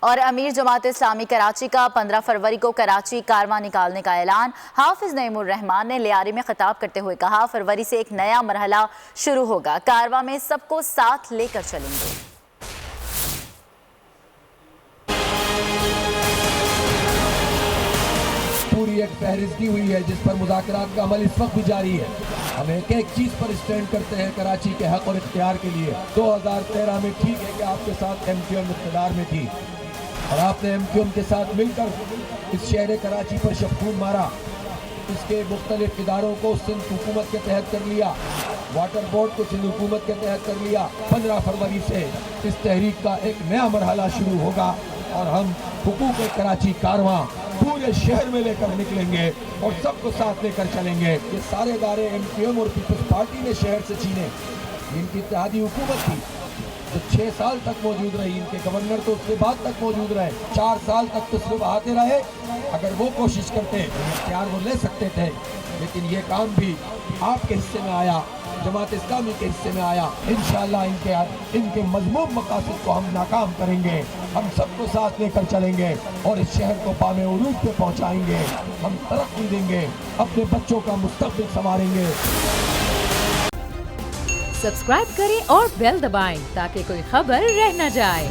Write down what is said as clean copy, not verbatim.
اور امیر جماعت اسلامی کراچی کا 15 فروری کو کراچی کارواں نکالنے کا اعلان۔ حافظ نعیم الرحمان نے لیاری میں خطاب کرتے ہوئے کہا، فروری سے ایک نیا مرحلہ شروع ہوگا، کارواں میں سب کو ساتھ لے کر چلیں گے۔ پوری ایک فہرست دی ہوئی ہے جس پر مذاکرات کا عمل اس وقت بھی جاری ہے۔ ہم ایک ایک چیز پر اسٹینڈ کرتے ہیں کراچی کے حق اور اختیار کے لیے۔ 2013 میں ٹھیک ہے کہ آپ کے ساتھ ایم کیو ایم اقتدار میں تھی اور آپ نے ایم کیو ایم کے ساتھ مل کر اس شہر کراچی پر شبخون مارا، اس کے مختلف اداروں کو سندھ حکومت کے تحت کر لیا، واٹر بورڈ کو سندھ حکومت کے تحت کر لیا۔ 15 فروری سے اس تحریک کا ایک نیا مرحلہ شروع ہوگا اور ہم حقوق کراچی کارواں پورے شہر میں لے کر نکلیں گے اور سب کو ساتھ لے کر چلیں گے۔ یہ سارے ادارے ایم کیو ایم اور پیپلز پارٹی نے شہر سے چھینے، ان کی اتحادی حکومت تھی جو 6 سال تک موجود رہی، ان کے گورنر تو اس کے بعد تک موجود رہے، 4 سال تک تو صرف آتے رہے۔ اگر وہ کوشش کرتے اختیار وہ لے سکتے تھے، لیکن یہ کام بھی آپ کے حصے میں آیا، جماعت اسلامی کے حصے میں آیا۔ انشاءاللہ ان کے مذموم مقاصد کو ہم ناکام کریں گے، ہم سب کو ساتھ لے کر چلیں گے اور اس شہر کو پام عروج پہ پہنچائیں گے، ہم ترقی دیں گے، اپنے بچوں کا مستقبل سنواریں گے۔ سبسکرائب کریں اور بیل دبائیں تاکہ کوئی خبر رہ نہ جائے۔